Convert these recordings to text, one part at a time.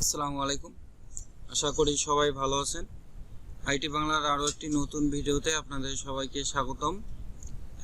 আসসালামু আলাইকুম। আশা করি সবাই ভালো আছেন। আইটি বাংলার আরও একটি নতুন ভিডিওতে আপনাদের সবাইকে স্বাগতম।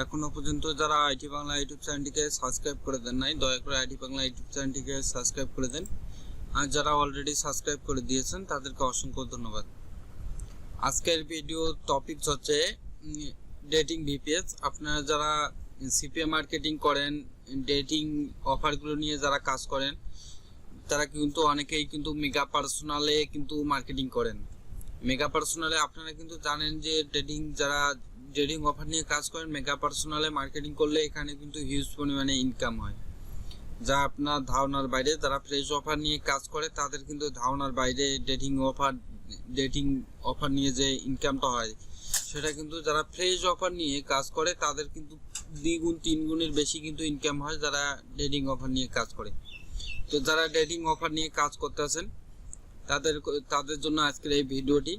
এখনও পর্যন্ত যারা আইটি বাংলা ইউটিউব চ্যানেলটিকে সাবস্ক্রাইব করে দেন নাই, দয়া করে আইটি বাংলা ইউটিউব চ্যানেলটিকে সাবস্ক্রাইব করে দেন। আর যারা অলরেডি সাবস্ক্রাইব করে দিয়েছেন তাদেরকে অসংখ্য ধন্যবাদ। আজকের ভিডিও টপিক হচ্ছে ডেটিং ভিপিএস। আপনারা যারা সিপিএ মার্কেটিং করেন, ডেটিং অফারগুলো নিয়ে যারা কাজ করেন, তারা কিন্তু অনেকেই কিন্তু মেগা পার্সোনালে কিন্তু মার্কেটিং করেন। মেগা পার্সোনালে আপনারা কিন্তু জানেন যে যারা ডেটিং অফার নিয়ে কাজ করেন, মেগা পার্সোনালে মার্কেটিং করলে এখানে কিন্তু হিউজ পরিমাণে ইনকাম হয়, যা আপনার ধারণার বাইরে। যারা ফ্রেশ অফার নিয়ে কাজ করে তাদের কিন্তু ধারণার বাইরে ডেটিং অফার নিয়ে যে ইনকামটা হয়, সেটা কিন্তু যারা ফ্রেশ অফার নিয়ে কাজ করে তাদের কিন্তু 2 গুণ 3 গুণের বেশি কিন্তু ইনকাম হয় যারা ডেটিং অফার নিয়ে কাজ করে। তো যারা ডেটিং অফার নিয়ে কাজ করতেছেন তাদের জন্য আজকের এই ভিডিওটি।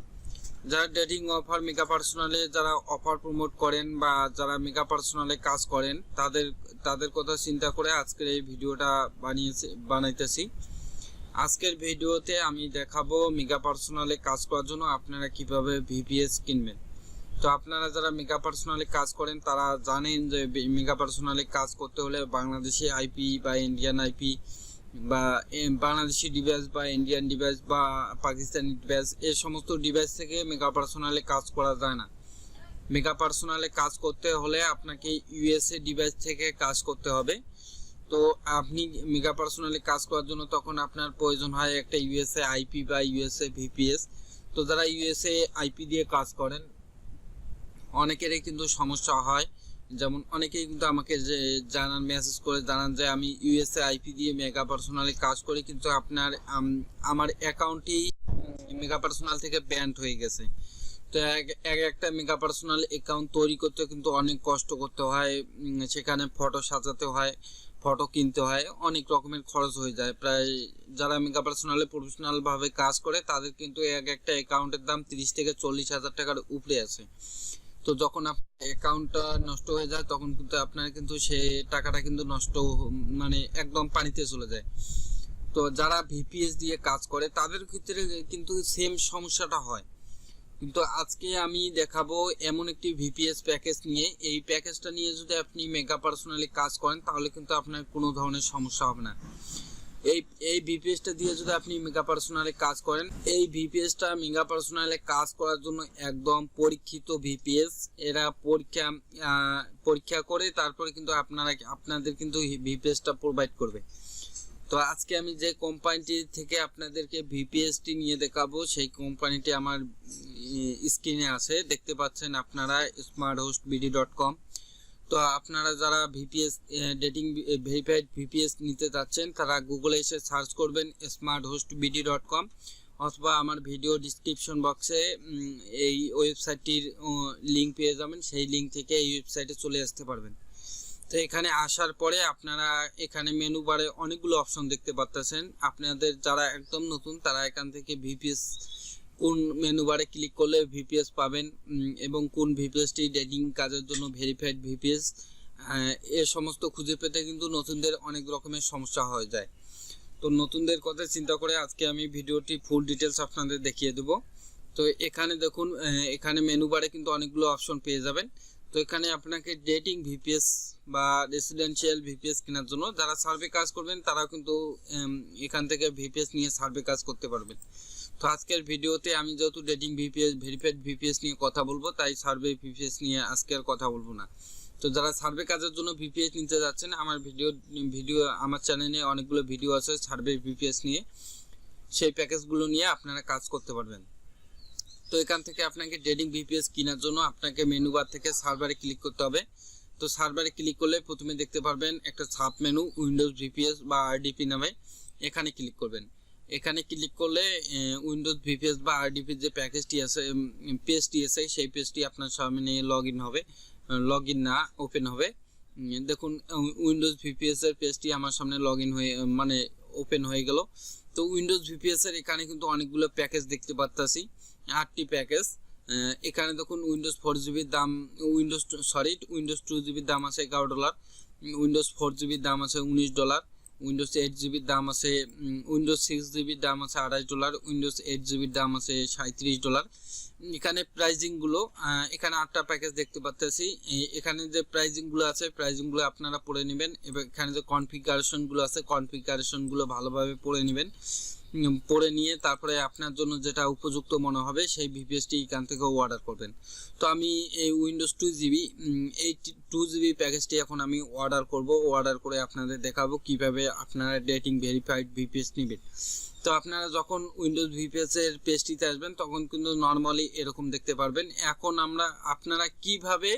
যারা ডেটিং অফার মেগা পার্সোনালে যারা অফার প্রমোট করেন বা যারা মেগা পার্সোনালে কাজ করেন তাদের কথা চিন্তা করে আজকের এই ভিডিওটা বানাইতেছি। আজকের ভিডিওতে আমি দেখাবো মেগা পার্সোনালে কাজ করার জন্য আপনারা কিভাবে ভিপিএস কিনবেন। তো আপনারা যারা মেগা পার্সোনালে কাজ করেন তারা জানেন যে মেগা পার্সোনালে কাজ করতে হলে বাংলাদেশি আইপি বা ইন্ডিয়ান আইপি বা বাংলাদেশি ডিভাইস বা ইন্ডিয়ান ডিভাইস বা পাকিস্তানি ডিভাইস, এই সমস্ত ডিভাইস থেকে মেগা পার্সোনালে কাজ করা যায় না। মেগা পার্সোনালে কাজ করতে হলে আপনাকে ইউএসএ ডিভাইস থেকে কাজ করতে হবে। তো আপনি মেগা পার্সোনালে কাজ করার জন্য তখন আপনার প্রয়োজন হয় একটা ইউএসএ আইপি বা ইউএসএ ভিপিএস। তো যারা ইউএসএ আইপি দিয়ে কাজ করেন অনেকেরই কিন্তু সমস্যা হয়, যেমন অনেকেই কিন্তু আমাকে মেসেজ করে জানান যে আমি ইউএসএ আইপি দিয়ে মেগা পার্সোনালে কাজ করি, কিন্তু আমার অ্যাকাউন্টই মেগা পার্সোনাল থেকে ব্যান্ড হয়ে গেছে। তো একটা মেগা পার্সোনাল অ্যাকাউন্ট তৈরি করতে কিন্তু অনেক কষ্ট করতে হয়, সেখানে ফটো সাজাতে হয়, ফটো কিনতে হয়, অনেক রকমের খরচ হয়ে যায়। প্রায় যারা মেগা পার্সোনালে প্রফেশনালভাবে কাজ করে তাদের কিন্তু একটা অ্যাকাউন্টের দাম 30 থেকে 40 হাজার টাকার উপরে আছে। তো যখন আপনার অ্যাকাউন্টটা নষ্ট হয়ে যায় তখন কিন্তু আপনার কিন্তু সে টাকাটা কিন্তু নষ্ট, মানে একদম পানিতে চলে যায়। তো যারা ভিপিএস দিয়ে কাজ করে তাদের ক্ষেত্রে কিন্তু সেম সমস্যাটা হয়। কিন্তু আজকে আমি দেখাবো এমন একটি ভিপিএস প্যাকেজ নিয়ে, এই প্যাকেজটা নিয়ে যদি আপনি মেগা পার্সোনালি কাজ করেন তাহলে কিন্তু আপনার কোনো ধরনের সমস্যা হবে না। এই ভিপিএসটা দিয়ে যদি আপনি মেগা পার্সোনালে কাজ করেন, এই ভিপিএসটা মেগা পার্সোনালে কাজ করার জন্য একদম পরীক্ষিত ভিপিএস। এরা পরীক্ষা করে তারপরে কিন্তু আপনাদের কিন্তু ভিপিএসটা প্রোভাইড করবে। তো আজকে আমি যে কোম্পানিটি থেকে আপনাদেরকে ভিপিএসটি নিয়ে দেখাবো সেই কোম্পানিটি আমার স্ক্রিনে আছে, দেখতে পাচ্ছেন আপনারা, SmartHostBD.com। তো আপনারা যারা ভিপিএস ডেটিং ভেরিফাইড ভিপিএস নিতে যাচ্ছেন তারা গুগলে এসে সার্চ করবেন SmartHostBD.com, অথবা আমার ভিডিও ডিসক্রিপশন বক্সে এই ওয়েবসাইটটির লিঙ্ক পেয়ে যাবেন, সেই লিঙ্ক থেকে এই ওয়েবসাইটে চলে আসতে পারবেন। তো এখানে আসার পরে আপনারা এখানে মেনু বারে অনেকগুলো অপশন দেখতে পাচ্ছেন। আপনাদের যারা একদম নতুন তারা এখান থেকে ভিপিএস কোন মেনু বারে ক্লিক করলে ভিপিএস পাবেন এবং কোন ভিপিএসটি ডেটিং কাজের জন্য ভেরিফাইড ভিপিএস, এ সমস্ত খুঁজে পেতে কিন্তু নতুনদের অনেক রকমের সমস্যা হয়ে যায়। তো নতুনদের কথা চিন্তা করে আজকে আমি ভিডিওটি ফুল ডিটেলস আপনাদের দেখিয়ে দেব। তো এখানে দেখুন, এখানে মেনু বারে কিন্তু অনেকগুলো অপশন পেয়ে যাবেন। তো এখানে আপনাকে ডেটিং ভিপিএস বা রেসিডেন্সিয়াল ভিপিএস কেনার জন্য যারা সার্ভে কাজ করবেন তারাও কিন্তু এখান থেকে ভিপিএস নিয়ে সার্ভে কাজ করতে পারবেন। তো আজকের ভিডিওতে আমি যেহেতু ডেটিং ভিপিএস ভেরিফাইড ভিপিএস নিয়ে কথা বলবো, তাই সার্ভে ভিপিএস নিয়ে আজকে আর কথা বলবো না। তো যারা সার্ভে কাজের জন্য ভিপিএস নিতে যাচ্ছেন, আমার আমার চ্যানেলে অনেকগুলো ভিডিও আছে সার্ভে ভিপিএস নিয়ে, সেই প্যাকেজগুলো নিয়ে আপনারা কাজ করতে পারবেন। তো এখান থেকে আপনাকে ডেটিং ভিপিএস কেনার জন্য আপনাকে মেনু বার থেকে সার্ভারে ক্লিক করতে হবে। তো সার্ভারে ক্লিক করলে প্রথমে দেখতে পারবেন একটা সাব মেনু উইন্ডোজ ভিপিএস বা আরডিপি নামে, এখানে ক্লিক করবেন। এখানে ক্লিক করলে উইন্ডোজ ভিপিএস বা আরডিপি যে প্যাকেজটি আছে, পেজটি আছে, সেই পেজটি আপনার সামনে ওপেন হবে। দেখুন উইন্ডোজ ভিপিএস এর পেজটি আমার সামনে ওপেন হয়ে গেল। তো উইন্ডোজ ভিপিএস এর এখানে কিন্তু অনেকগুলো প্যাকেজ দেখতে পাচ্ছি, 8টি প্যাকেজ। এখানে দেখুন উইন্ডোজ 4GB দাম, উইন্ডোজ 2GB দাম আছে $11, উইন্ডোজ 4GB দাম আছে $19, উইন্ডোজ 8 জিবির দাম আছে, উইন্ডোজ 6 জিবির দাম আছে $28, উইন্ডোজ 8 জিবির দাম আছে $37। এখানে প্রাইজিংগুলো এখানে 8টা প্যাকেজ দেখতে পাচ্ছি। এখানে যে প্রাইজিংগুলো আছে প্রাইজিংগুলো আপনারা পড়ে নেবেন এবং এখানে যে কনফিগারেশনগুলো আছে কনফিগারেশনগুলো ভালোভাবে পড়ে নেবেন। পড়ে নিয়ে তারপরে আপনার জন্য যেটা উপযুক্ত মনে হবে সেই ভিপিএসটি এখান থেকে অর্ডার করবেন। তো আমি এই উইন্ডোজ 2 জিবি এই 2 জিবি প্যাকেজটি এখন আমি অর্ডার করব। অর্ডার করে আপনাদের দেখাবো কিভাবে আপনারা ডেটিং ভেরিফাইড ভিপিএস নেবেন। তো আপনারা যখন উইন্ডোজ ভিপিএস এর পেজটিতে আসবেন তখন কিন্তু নর্মালি এরকম দেখতে পারবেন। এখন আপনারা কিভাবে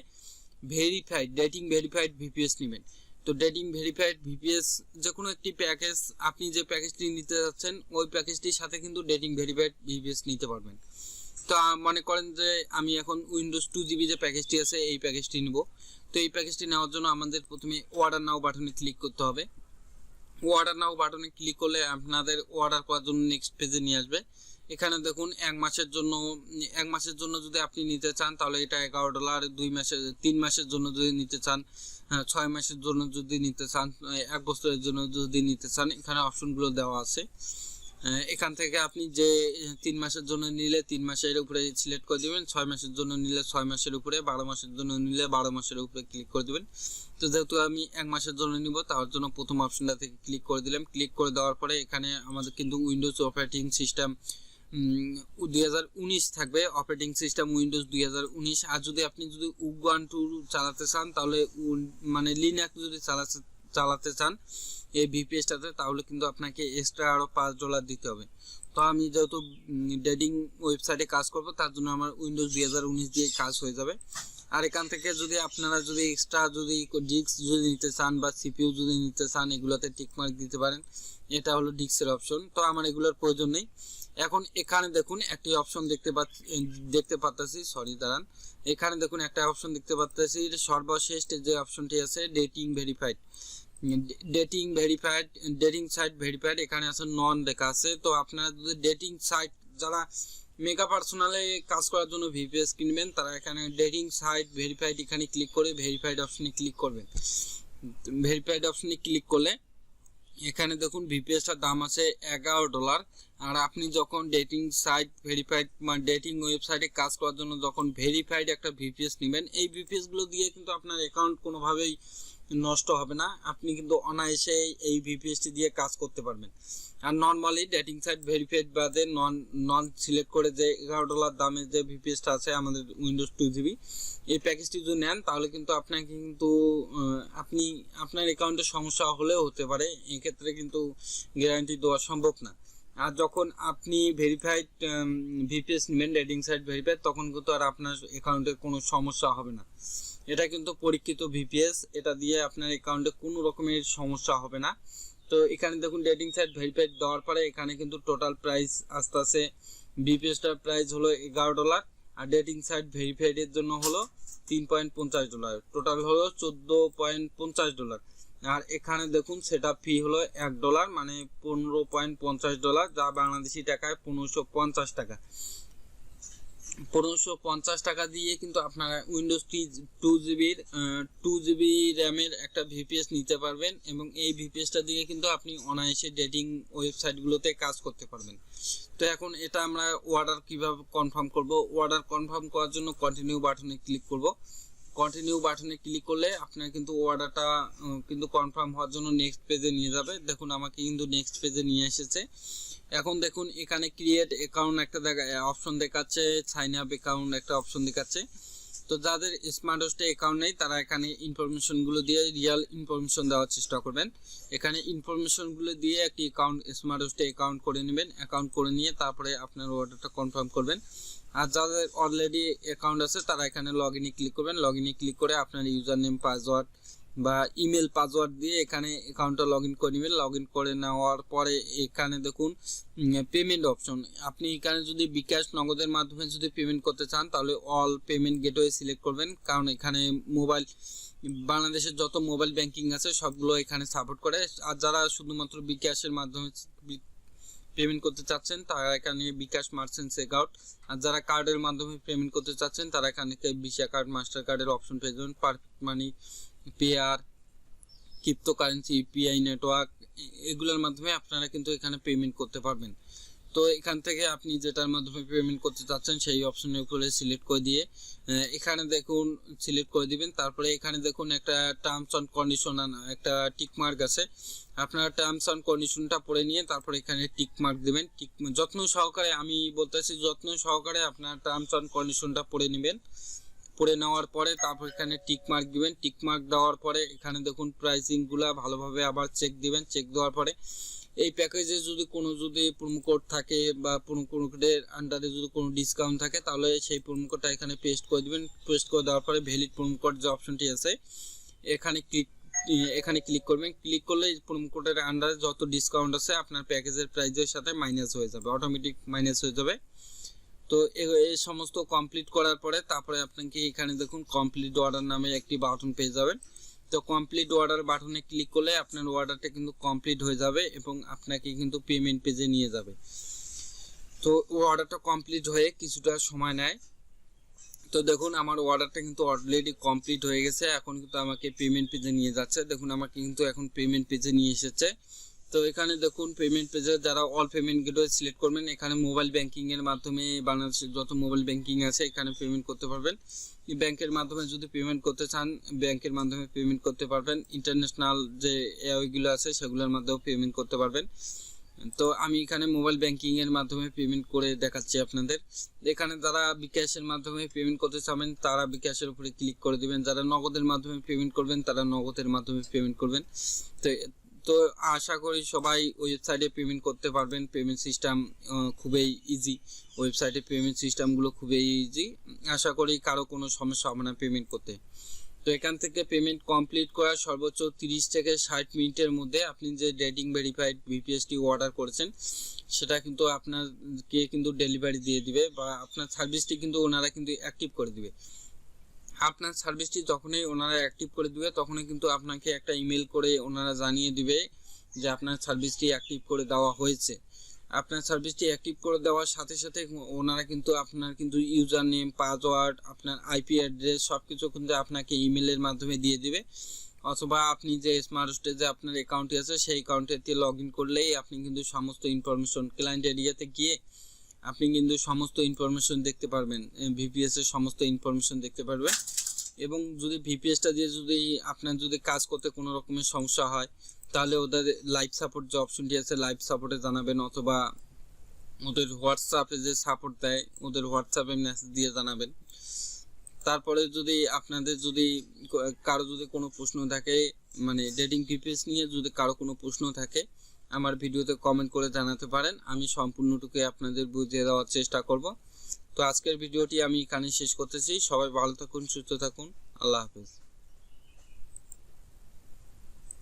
ডেটিং ভেরিফাইড ভিপিএস নেবেন। তো ডেটিং ভেরিফাইড ভিপিএস যে কোনো একটি প্যাকেজ, আপনি যে প্যাকেজটি নিতে যাচ্ছেন ওই প্যাকেজটির সাথে কিন্তু ডেটিং ভেরিফাইড ভিপিএস নিতে পারবেন। তো মনে করেন যে আমি এখন উইন্ডোজ 2 জিবি যে প্যাকেজটি আছে এই প্যাকেজটি নিব। তো এই প্যাকেজটি নেওয়ার জন্য আমাদের প্রথমে অর্ডার নাও বাটনে ক্লিক করতে হবে। অর্ডার নাও বাটনে ক্লিক করলে আপনাদের অর্ডার করার জন্য নেক্সট পেজে নিয়ে আসবে। এখানে দেখুন এক মাসের জন্য যদি আপনি নিতে চান তাহলে এটা $11, 3 মাসের জন্য যদি নিতে চান, 6 মাসের জন্য যদি নিতে চান, 1 বছরের জন্য যদি নিতে চান, এখানে অপশনগুলো দেওয়া আছে। এখান থেকে আপনি যে 3 মাসের জন্য নিলে 3 মাসের উপরে সিলেক্ট করে দিবেন, 6 মাসের জন্য নিলে 6 মাসের উপরে, 12 মাসের জন্য নিলে 12 মাসের উপরে ক্লিক করে দিবেন। তো যেহেতু আমি 1 মাসের জন্য নিব তার জন্য প্রথম অপশনটা থেকে ক্লিক করে দিলাম। ক্লিক করে দেওয়ার পরে এখানে আমাদের কিন্তু উইন্ডোজ অপারেটিং সিস্টেম 2019 থাকবে, অপারেটিং সিস্টেম উইন্ডোজ 2019। আর যদি আপনি উবুন্টু চালাতে চান তাহলে মানে লিনাক্স যদি চালাতে চান এই ভিপিএসটাতে তাহলে কিন্তু আপনাকে এক্সট্রা আরও $5 দিতে হবে। তো আমি যেহেতু ডেটিং ওয়েবসাইটে কাজ করব তার জন্য আমার উইন্ডোজ 2019 দিয়ে কাজ হয়ে যাবে। আর এখান থেকে যদি আপনারা এক্সট্রা ডিস্ক যদি নিতে চান বা সিপিইউ যদি নিতে চান এগুলোতে টিকমার্ক দিতে পারেন। এটা হলো ডিস্কের অপশন। তো আমার এগুলোর প্রয়োজন নেই। এখন এখানে দেখুন একটি অপশন দেখতে পাচ্ছি, দাঁড়ান, এখানে দেখুন একটা অপশন দেখতে পাচ্ছি, সর্বশেষ যে অপশনটি আছে ডেটিং সাইট ভেরিফাইড, এখানে আছে নন লেখা আছে। তো আপনারা যদি ডেটিং সাইট যারা মেগা পার্সোনালে কাজ করার জন্য ভিপিএস কিনবেন তারা এখানে ডেটিং সাইট ভেরিফাইড এখানে ক্লিক করে ভেরিফাইড অপশনে ক্লিক করবেন। ভেরিফাইড অপশনে ক্লিক করলে এখানে দেখুন ভিপিএসটার দাম আছে $11। আর আপনি যখন ডেটিং সাইট ভেরিফাইড মানে ডেটিং ওয়েবসাইটে কাজ করার জন্য যখন ভেরিফাইড একটা ভিপিএস নেবেন এই ভিপিএসগুলো দিয়ে কিন্তু আপনার অ্যাকাউন্ট কোনোভাবেই নষ্ট হবে না, আপনি কিন্তু অনায়াসে এই ভিপিএসটি দিয়ে কাজ করতে পারবেন। আর নর্মালি ডেটিং সাইট ভেরিফাইড বাদে নন সিলেক্ট করে যে $11 দামের যে ভিপিএসটা আছে আমাদের উইন্ডোজ 2 জিবি এই প্যাকেজটি যদি নেন তাহলে কিন্তু আপনার অ্যাকাউন্টে সমস্যা হলেও হতে পারে, এক্ষেত্রে কিন্তু গ্যারান্টি দেওয়া সম্ভব না। আর যখন আপনি ভেরিফাইড ভিপিএস নেবেন ডেটিং সাইট ভেরিফাইড তখন কিন্তু আর আপনার অ্যাকাউন্টে কোনো সমস্যা হবে না। এটা কিন্তু পরীক্ষিত ভিপিএস, এটা দিয়ে আপনার অ্যাকাউন্টে কোনো রকমের সমস্যা হবে না। তো এখানে দেখুন ডেটিং সাইট ভেরিফাইড দেওয়ার পরে এখানে কিন্তু টোটাল প্রাইস আসতেছে, ভিপিএসটার প্রাইস হলো $11 আর ডেটিং সাইট ভেরিফাইডের জন্য হলো $3.50, টোটাল হলো $14.50। আর এখানে দেখুন সেটা ফি হলো $1 মানে $15.50, যা বাংলাদেশি টাকায় 1550 টাকা। 1550 টাকা দিয়ে কিন্তু আপনারা উইন্ডোজ 2 জিবি র্যামের একটা ভিপিএস নিতে পারবেন এবং এই ভিপিএসটা দিয়ে কিন্তু আপনি অনায়াসে ডেটিং ওয়েবসাইটগুলোতে কাজ করতে পারবেন। তো এখন এটা আমরা অর্ডার কিভাবে কনফার্ম করব, অর্ডার কনফার্ম করার জন্য কন্টিনিউ বাটনে ক্লিক করব। কন্টিনিউ বাটনে ক্লিক করলে আপনার কিন্তু অর্ডারটা কিন্তু কনফার্ম হওয়ার জন্য নেক্সট পেজে নিয়ে যাবে। দেখুন আমাকে কিন্তু নেক্সট পেজে নিয়ে এসেছে। এখন দেখুন এখানে ক্রিয়েট অ্যাকাউন্ট একটা অপশন দেখাচ্ছে, সাইন আপ অ্যাকাউন্ট একটা অপশন দেখাচ্ছে। তো যাদের স্মার্ট হোস্টে অ্যাকাউন্ট নেই তারা এখানে ইনফরমেশনগুলো দিয়ে রিয়েল ইনফরমেশন দেওয়ার চেষ্টা করবেন। এখানে ইনফরমেশনগুলো দিয়ে একটি স্মার্ট হোস্টে অ্যাকাউন্ট করে নেবেন। অ্যাকাউন্ট করে নিয়ে তারপরে আপনার অর্ডারটা কনফার্ম করবেন। আর যাদের অলরেডি অ্যাকাউন্ট আছে তারা এখানে লগ ইনে ক্লিক করবেন। লগ ইনে ক্লিক করে আপনার ইউজার নেম পাসওয়ার্ড বা ইমেল পাসওয়ার্ড দিয়ে এখানে অ্যাকাউন্টটা লগ ইন করে নেবেন। লগ ইন করে নেওয়ার পরে এখানে দেখুন পেমেন্ট অপশন, আপনি এখানে যদি বিকাশ নগদের মাধ্যমে যদি পেমেন্ট করতে চান তাহলে অল পেমেন্ট গেটওয়ে সিলেক্ট করবেন, কারণ এখানে বাংলাদেশের যত মোবাইল ব্যাংকিং আছে সবগুলো এখানে সাপোর্ট করে। আর যারা শুধুমাত্র বিকাশের মাধ্যমে পেমেন্ট করতে চাচ্ছেন তারা এখানে বিকাশ মার্চেন্টস অ্যাকাউন্ট, আর যারা কার্ডের মাধ্যমে পেমেন্ট করতে চাচ্ছেন তারা এখানে ভিসা কার্ড মাস্টার কার্ডের অপশন পেয়ে যাবেন, পারফেক্ট মানি, পেয়ার, ক্রিপ্টোকারেন্সি, ইউপিআই নেটওয়ার্ক, এগুলোর মাধ্যমে আপনারা কিন্তু এখানে পেমেন্ট করতে পারবেন। তো এখান থেকে আপনি যেটার মাধ্যমে পেমেন্ট করতে চাচ্ছেন সেই অপশনের উপরে সিলেক্ট করে দিয়ে এখানে দেখুন সিলেক্ট করে দিবেন। তারপরে এখানে দেখুন একটা টার্মস অ্যান্ড কন্ডিশন একটা টিক মার্ক আছে, আপনারা টার্মস অ্যান্ড কন্ডিশনটা পড়ে নিয়ে তারপরে এখানে টিক মার্ক দিবেন। যত্ন সহকারে, আমি বলতেছি যত্ন সহকারে আপনার টার্মস অ্যান্ড কন্ডিশনটা পড়ে নেবেন। পড়ে নেওয়ার পরে তারপর এখানে টিক মার্ক দিবেন। টিক মার্ক দেওয়ার পরে এখানে দেখুন প্রাইসিংগুলো ভালোভাবে আবার চেক দিবেন। চেক দেওয়ার পরে এই প্যাকেজে যদি প্রোমো কোড থাকে বা প্রোমো কোডের আন্ডারে যদি কোনো ডিসকাউন্ট থাকে তাহলে সেই প্রোমো কোডটা এখানে পেস্ট করে দিবেন। পেস্ট করে দেওয়ার পরে ভ্যালিড প্রোমো কোড যে অপশনটি আছে এখানে ক্লিক করবেন। ক্লিক করলে প্রোমো কোডের আন্ডারে যত ডিসকাউন্ট আছে আপনার প্যাকেজের প্রাইসের সাথে মাইনাস হয়ে যাবে, অটোমেটিক মাইনাস হয়ে যাবে। তো এই সমস্ত কমপ্লিট করার পরে তারপরে আপনাকে এখানে দেখুন কমপ্লিট অর্ডার নামে একটি বাটন পেয়ে যাবেন। তো কমপ্লিট অর্ডার বাটনে ক্লিক করলে আপনার অর্ডারটা কিন্তু কমপ্লিট হয়ে যাবে এবং আপনাকে কিন্তু পেমেন্ট পেজে নিয়ে যাবে। তো অর্ডারটা কমপ্লিট হয়ে কিছুটা সময় নেয়। তো দেখুন আমার অর্ডারটা কিন্তু অলরেডি কমপ্লিট হয়ে গেছে, এখন কিন্তু আমাকে পেমেন্ট পেজে নিয়ে যাচ্ছে। দেখুন আমাকে কিন্তু এখন পেমেন্ট পেজে নিয়ে এসেছে। তো এখানে দেখুন পেমেন্ট পেজে যারা অল পেমেন্ট গেটওয়ে সিলেক্ট করবেন, এখানে মোবাইল ব্যাংকিং এর মাধ্যমে বাংলাদেশের যত মোবাইল ব্যাংকিং আছে এখানে পেমেন্ট করতে পারবেন। ব্যাংকের মাধ্যমে যদি পেমেন্ট করতে চান ব্যাংকের মাধ্যমে পেমেন্ট করতে পারবেন। ইন্টারন্যাশনাল যে ওইগুলো আছে সেগুলোর মাধ্যমেও পেমেন্ট করতে পারবেন। তো আমি এখানে মোবাইল ব্যাংকিং এর মাধ্যমে পেমেন্ট করে দেখাচ্ছি আপনাদের। এখানে যারা বিকাশের মাধ্যমে পেমেন্ট করতে চাবেন তারা বিকাশের উপরে ক্লিক করে দিবেন, যারা নগদের মাধ্যমে পেমেন্ট করবেন তারা নগদের মাধ্যমে পেমেন্ট করবেন। তো আশা করি সবাই ওয়েবসাইটে পেমেন্ট করতে পারবেন। পেমেন্ট সিস্টেম খুবই ইজি, ওয়েবসাইটে পেমেন্ট সিস্টেমগুলো খুবই ইজি। আশা করি কারো কোনো সমস্যা হবে না পেমেন্ট করতে। তো এখান থেকে পেমেন্ট কমপ্লিট করার সর্বোচ্চ 30 থেকে 60 মিনিটের মধ্যে আপনি যে ডেটিং ভেরিফাইড ভিপিএসটি অর্ডার করেছেন সেটা কিন্তু আপনাকে কিন্তু ডেলিভারি দিয়ে দিবে বা আপনার সার্ভিসটি কিন্তু ওনারা কিন্তু অ্যাক্টিভ করে দিবে। আপনার সার্ভিসটি যখনই ওনারা অ্যাক্টিভ করে দিবে তখনই কিন্তু আপনাকে একটা ইমেল করে ওনারা জানিয়ে দিবে যে আপনার সার্ভিসটি অ্যাক্টিভ করে দেওয়া হয়েছে। আপনার সার্ভিসটি অ্যাক্টিভ করে দেওয়ার সাথে সাথে ওনারা কিন্তু আপনার কিন্তু ইউজার নেম, পাসওয়ার্ড, আপনার আইপি অ্যাড্রেস সব কিছু কিন্তু আপনাকে ইমেলের মাধ্যমে দিয়ে দিবে। অথবা আপনি যে স্মার্টহোস্টে যে আপনার অ্যাকাউন্টটি আছে সেই অ্যাকাউন্টেতে লগ ইন করলেই আপনি কিন্তু সমস্ত ইনফরমেশন ক্লায়েন্ট এরিয়াতে গিয়ে আপনি কিন্তু সমস্ত ইনফরমেশন দেখতে পারবেন, ভিপিএস এর সমস্ত ইনফরমেশন দেখতে পারবেন। এবং যদি ভিপিএসটা দিয়ে যদি আপনার যদি কাজ করতে কোনো রকমের সমস্যা হয় তাহলে ওদের লাইভ সাপোর্ট যে অপশনটি আছে লাইভ সাপোর্টে জানাবেন, অথবা ওদের হোয়াটসঅ্যাপে যে সাপোর্ট দেয় ওদের হোয়াটসঅ্যাপে মেসেজ দিয়ে জানাবেন। তারপরে যদি আপনাদের যদি কারো যদি কোনো প্রশ্ন থাকে, মানে ডেটিং ভিপিএস নিয়ে যদি কারো কোনো প্রশ্ন থাকে আমার ভিডিওতে কমেন্ট করে জানাতে পারেন, আমি সম্পূর্ণটুকু আপনাদের বুঝিয়ে দেওয়ার চেষ্টা করব। তো আজকের ভিডিওটি আমি এখানে শেষ করতেছি। সবাই ভালো থাকুন, সুস্থ থাকুন, আল্লাহ হাফেজ।